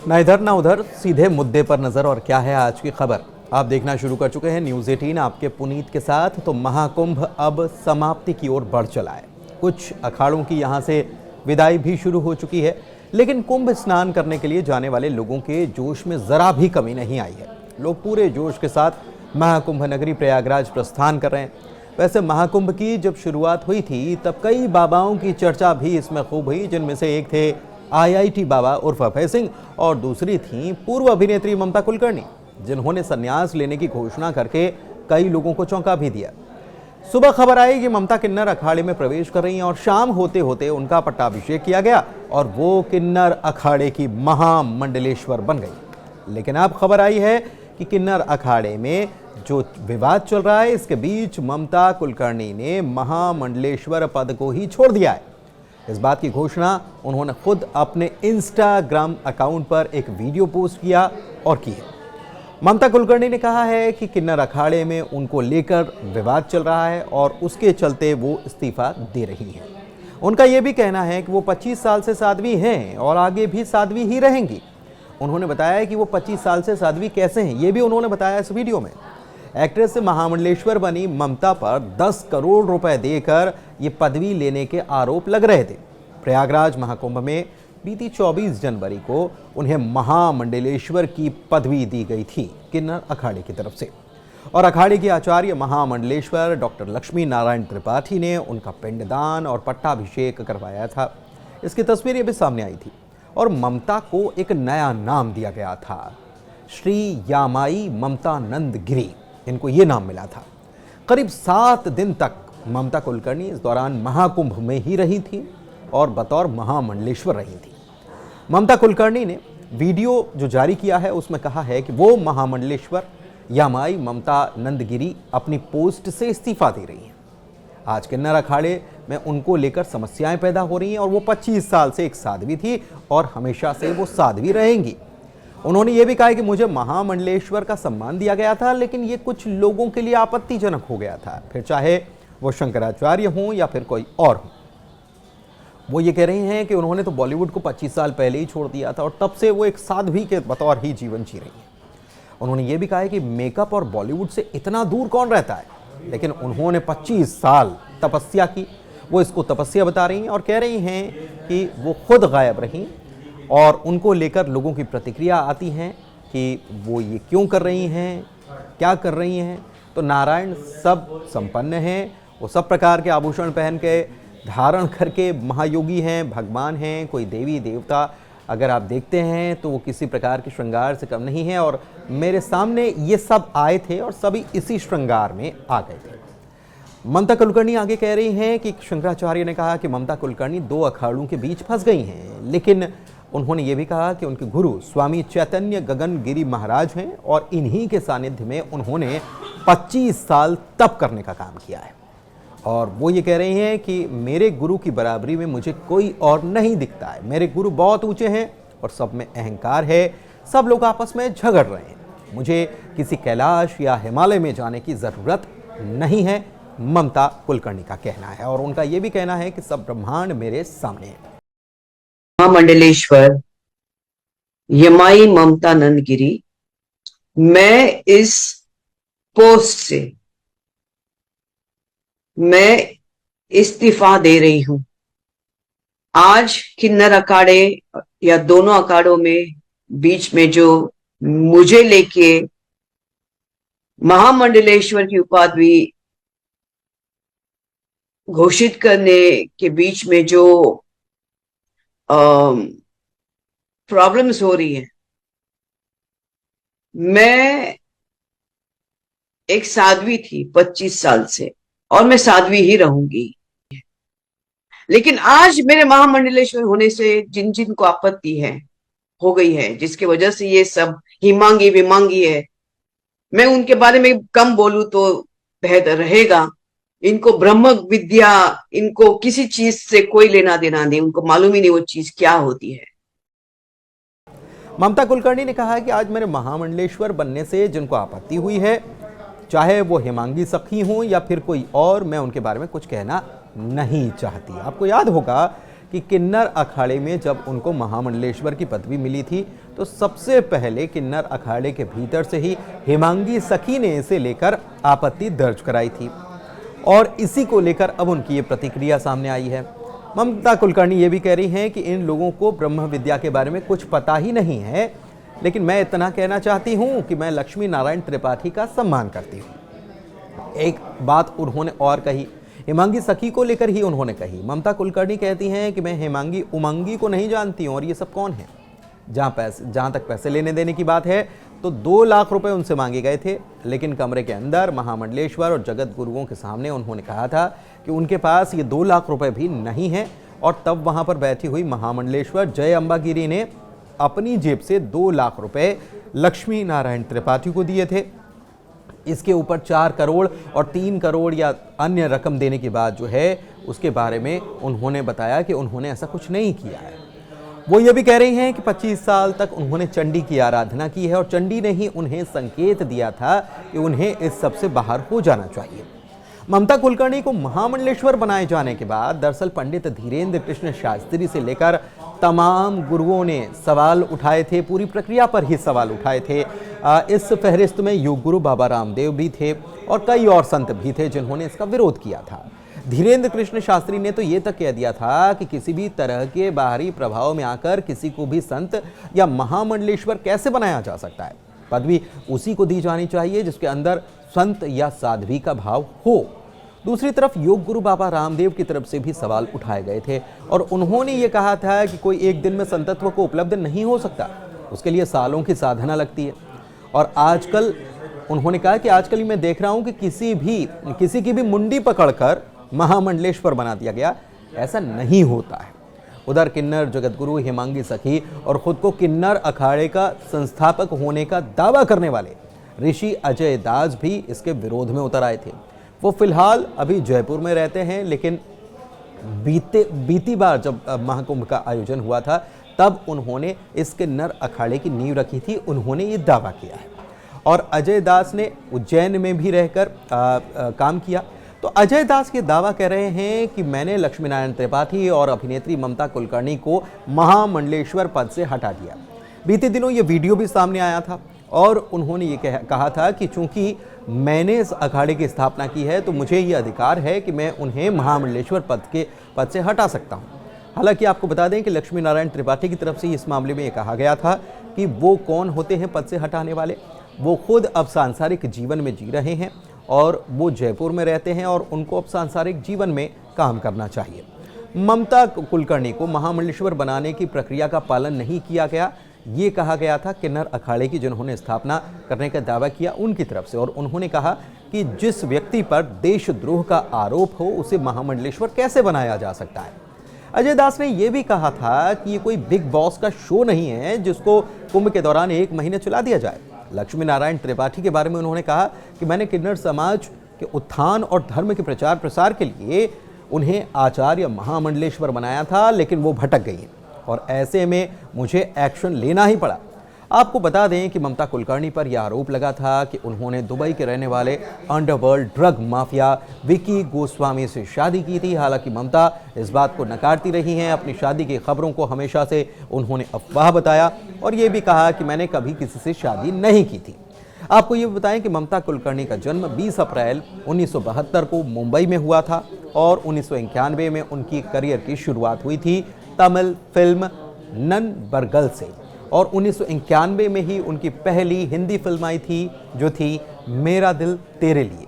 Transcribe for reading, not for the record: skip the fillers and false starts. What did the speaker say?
ना इधर ना उधर, सीधे मुद्दे पर नजर। और क्या है आज की खबर, आप देखना शुरू कर चुके हैं न्यूज़ 18 आपके पुनीत के साथ। तो महाकुंभ अब समाप्ति की ओर बढ़ चला है। कुछ अखाड़ों की यहां से विदाई भी शुरू हो चुकी है, लेकिन कुंभ स्नान करने के लिए जाने वाले लोगों के जोश में जरा भी कमी नहीं आई है। लोग पूरे जोश के साथ महाकुंभ नगरी प्रयागराज प्रस्थान कर रहे हैं। वैसे महाकुंभ की जब शुरुआत हुई थी तब कई बाबाओं की चर्चा भी इसमें खूब हुई, जिनमें से एक थे IIT बाबा उर्फ अभय सिंह और दूसरी थी पूर्व अभिनेत्री ममता कुलकर्णी, जिन्होंने संन्यास लेने की घोषणा करके कई लोगों को चौंका भी दिया। सुबह खबर आई कि ममता किन्नर अखाड़े में प्रवेश कर रही हैं और शाम होते होते उनका पट्टाभिषेक किया गया और वो किन्नर अखाड़े की महामंडलेश्वर बन गई। लेकिन अब खबर आई है कि किन्नर अखाड़े में जो विवाद चल रहा है, इसके बीच ममता कुलकर्णी ने महामंडलेश्वर पद को ही छोड़ दिया है। इस बात की घोषणा उन्होंने खुद अपने इंस्टाग्राम अकाउंट पर एक वीडियो पोस्ट किया और की है। ममता कुलकर्णी ने कहा है कि किन्नर अखाड़े में उनको लेकर विवाद चल रहा है और उसके चलते वो इस्तीफा दे रही हैं। उनका यह भी कहना है कि वो 25 साल से साध्वी हैं और आगे भी साध्वी ही रहेंगी। उन्होंने बताया कि वो 25 साल से साध्वी कैसे हैं, ये भी उन्होंने बताया इस वीडियो में। एक्ट्रेस से महामंडलेश्वर बनी ममता पर 10 करोड़ रुपए देकर ये पदवी लेने के आरोप लग रहे थे। प्रयागराज महाकुंभ में बीती 24 जनवरी को उन्हें महामंडलेश्वर की पदवी दी गई थी किन्नर अखाड़े की तरफ से, और अखाड़े के आचार्य महामंडलेश्वर डॉक्टर लक्ष्मी नारायण त्रिपाठी ने उनका पिंडदान और पट्टाभिषेक करवाया था। इसकी तस्वीरें भी सामने आई थी और ममता को एक नया नाम दिया गया था, श्री यामाई ममता नंद गिरी, इनको ये नाम मिला था। करीब 7 दिन तक ममता कुलकर्णी इस दौरान महाकुंभ में ही रही थी और बतौर महामंडलेश्वर रही थी। ममता कुलकर्णी ने वीडियो जो जारी किया है उसमें कहा है कि वो महामंडलेश्वर यामाई ममता नंदगिरी अपनी पोस्ट से इस्तीफा दे रही हैं। आज किन्नर अखाड़े में उनको लेकर समस्याएं पैदा हो रही हैं और वो 25 साल से एक साध्वी थी और हमेशा से वो साध्वी रहेंगी। उन्होंने ये भी कहा कि मुझे महामंडलेश्वर का सम्मान दिया गया था, लेकिन ये कुछ लोगों के लिए आपत्तिजनक हो गया था, फिर चाहे वो शंकराचार्य हों या फिर कोई और हो। वो ये कह रही हैं कि उन्होंने तो बॉलीवुड को 25 साल पहले ही छोड़ दिया था और तब से वो एक साध्वी के बतौर ही जीवन जी रही हैं। उन्होंने ये भी कहा है कि मेकअप और बॉलीवुड से इतना दूर कौन रहता है, लेकिन उन्होंने 25 साल तपस्या की, वो इसको तपस्या बता रही हैं और कह रही हैं कि वो खुद गायब रहीं और उनको लेकर लोगों की प्रतिक्रिया आती हैं कि वो ये क्यों कर रही हैं, क्या कर रही हैं। तो नारायण सब संपन्न हैं, वो सब प्रकार के आभूषण पहन के धारण करके महायोगी हैं, भगवान हैं, कोई देवी देवता अगर आप देखते हैं तो वो किसी प्रकार के श्रृंगार से कम नहीं है। और मेरे सामने ये सब आए थे और सभी इसी श्रृंगार में आ गए थे। ममता कुलकर्णी आगे कह रही हैं कि शंकराचार्य ने कहा कि ममता कुलकर्णी 2 अखाड़ों के बीच फंस गई हैं, लेकिन उन्होंने ये भी कहा कि उनके गुरु स्वामी चैतन्य गगन गिरी महाराज हैं और इन्हीं के सानिध्य में उन्होंने 25 साल तप करने का काम किया है। और वो ये कह रही हैं कि मेरे गुरु की बराबरी में मुझे कोई और नहीं दिखता है, मेरे गुरु बहुत ऊंचे हैं और सब में अहंकार है, सब लोग आपस में झगड़ रहे हैं, मुझे किसी कैलाश या हिमालय में जाने की ज़रूरत नहीं है, ममता कुलकर्णी का कहना है। और उनका ये भी कहना है कि सब ब्रह्मांड मेरे सामने है। महामंडलेश्वर यमाई ममता नंदगिरी, मैं इस पोस्ट से मैं इस्तीफा दे रही हूं। आज किन्नर अखाड़े या दोनों अखाड़ों में बीच में जो मुझे लेके महामंडलेश्वर की उपाधि घोषित करने के बीच में जो प्रॉब्लम्स हो रही है, मैं एक साध्वी थी 25 साल से और मैं साध्वी ही रहूंगी। लेकिन आज मेरे महामंडलेश्वर होने से जिन जिन को आपत्ति है हो गई है, जिसकी वजह से ये सब हिमांगी विमांगी है, मैं उनके बारे में कम बोलूं तो बेहतर रहेगा। इनको ब्रह्म विद्या, इनको किसी चीज से कोई लेना देना नहीं, उनको मालूम ही नहीं वो चीज क्या होती है। ममता कुलकर्णी ने कहा कि आज मेरे महामंडलेश्वर बनने से जिनको आपत्ति हुई है, चाहे वो हिमांगी सखी हों या फिर कोई और, मैं उनके बारे में कुछ कहना नहीं चाहती। आपको याद होगा कि किन्नर अखाड़े में जब उनको महामंडलेश्वर की पदवी मिली थी तो सबसे पहले किन्नर अखाड़े के भीतर से ही हेमांगी सखी ने इसे लेकर आपत्ति दर्ज कराई थी और इसी को लेकर अब उनकी ये प्रतिक्रिया सामने आई है। ममता कुलकर्णी ये भी कह रही हैं कि इन लोगों को ब्रह्म विद्या के बारे में कुछ पता ही नहीं है, लेकिन मैं इतना कहना चाहती हूँ कि मैं लक्ष्मी नारायण त्रिपाठी का सम्मान करती हूँ। एक बात उन्होंने और कही, हेमांगी सखी को लेकर ही उन्होंने कही। ममता कुलकर्णी कहती हैं कि मैं हेमांगी उमंगी को नहीं जानती हूँ और ये सब कौन है। जहाँ तक पैसे लेने देने की बात है तो 2 लाख रुपए उनसे मांगे गए थे, लेकिन कमरे के अंदर महामंडलेश्वर और जगत गुरुओं के सामने उन्होंने कहा था कि उनके पास ये 2 लाख रुपए भी नहीं है। और तब वहाँ पर बैठी हुई महामंडलेश्वर जय अम्बागिरी ने अपनी जेब से 2 लाख रुपए लक्ष्मी नारायण त्रिपाठी को दिए थे। इसके ऊपर 4 करोड़ और 3 करोड़ या अन्य रकम देने के बाद जो है उसके बारे में उन्होंने बताया कि उन्होंने ऐसा कुछ नहीं किया है। वो ये भी कह रही हैं कि 25 साल तक उन्होंने चंडी की आराधना की है और चंडी ने ही उन्हें संकेत दिया था कि उन्हें इस सब से बाहर हो जाना चाहिए। ममता कुलकर्णी को महामंडलेश्वर बनाए जाने के बाद दरअसल पंडित धीरेन्द्र कृष्ण शास्त्री से लेकर तमाम गुरुओं ने सवाल उठाए थे, पूरी प्रक्रिया पर ही सवाल उठाए थे। इस फहरिस्त में योग गुरु बाबा रामदेव भी थे और कई और संत भी थे जिन्होंने इसका विरोध किया था। धीरेन्द्र कृष्ण शास्त्री ने तो ये तक कह दिया था कि किसी भी तरह के बाहरी प्रभाव में आकर किसी को भी संत या महामंडलेश्वर कैसे बनाया जा सकता है। पदवी उसी को दी जानी चाहिए जिसके अंदर संत या साध्वी का भाव हो। दूसरी तरफ योग गुरु बाबा रामदेव की तरफ से भी सवाल उठाए गए थे और उन्होंने ये कहा था कि कोई एक दिन में संतत्व को उपलब्ध नहीं हो सकता, उसके लिए सालों की साधना लगती है। और आजकल उन्होंने कहा कि आजकल मैं देख रहा हूं कि किसी की भी मुंडी पकड़कर महामंडलेश्वर बना दिया गया, ऐसा नहीं होता है। उधर किन्नर जगतगुरु हेमांगी सखी और खुद को किन्नर अखाड़े का संस्थापक होने का दावा करने वाले ऋषि अजय दास भी इसके विरोध में उतर आए थे। वो फिलहाल अभी जयपुर में रहते हैं, लेकिन बीती बार जब महाकुंभ का आयोजन हुआ था तब उन्होंने इस किन्नर अखाड़े की नींव रखी थी, उन्होंने ये दावा किया है। और अजय दास ने उज्जैन में भी रहकर काम किया। तो अजय दास ये दावा कर रहे हैं कि मैंने लक्ष्मी नारायण त्रिपाठी और अभिनेत्री ममता कुलकर्णी को महामंडलेश्वर पद से हटा दिया। बीते दिनों ये वीडियो भी सामने आया था और उन्होंने ये कहा था कि चूंकि मैंने इस अखाड़े की स्थापना की है तो मुझे ये अधिकार है कि मैं उन्हें महामंडलेश्वर पद से हटा सकता हूँ। हालांकि आपको बता दें कि लक्ष्मी नारायण त्रिपाठी की तरफ से इस मामले में ये कहा गया था कि वो कौन होते हैं पद से हटाने वाले। वो खुद अब सांसारिक जीवन में जी रहे हैं और वो जयपुर में रहते हैं और उनको अब सांसारिक जीवन में काम करना चाहिए। ममता कुलकर्णी को महामंडलेश्वर बनाने की प्रक्रिया का पालन नहीं किया गया, ये कहा गया था किन्नर अखाड़े की जिन्होंने स्थापना करने का दावा किया उनकी तरफ से। और उन्होंने कहा कि जिस व्यक्ति पर देशद्रोह का आरोप हो उसे महामंडलेश्वर कैसे बनाया जा सकता है। अजय दास ने यह भी कहा था कि ये कोई बिग बॉस का शो नहीं है जिसको कुंभ के दौरान 1 महीने चला दिया जाए। लक्ष्मी नारायण त्रिपाठी के बारे में उन्होंने कहा कि मैंने किन्नर समाज के उत्थान और धर्म के प्रचार प्रसार के लिए उन्हें आचार्य महामंडलेश्वर बनाया था, लेकिन वो भटक गई हैं और ऐसे में मुझे एक्शन लेना ही पड़ा। आपको बता दें कि ममता कुलकर्णी पर यह आरोप लगा था कि उन्होंने दुबई के रहने वाले underworld drug mafia Vicky Goswami से शादी की थी। हालांकि ममता इस बात को नकारती रही हैं। अपनी शादी की खबरों को हमेशा से उन्होंने अफवाह बताया और ये भी कहा कि मैंने कभी किसी से शादी नहीं की थी। आपको ये बताएं कि ममता कुलकर्णी का जन्म 20 अप्रैल 1972 को मुंबई में हुआ था और 1991 में उनकी करियर की शुरुआत हुई थी तमिल फिल्म नन्बर्गल से। और 1991 में ही उनकी पहली हिंदी फिल्म आई थी जो थी मेरा दिल तेरे लिए।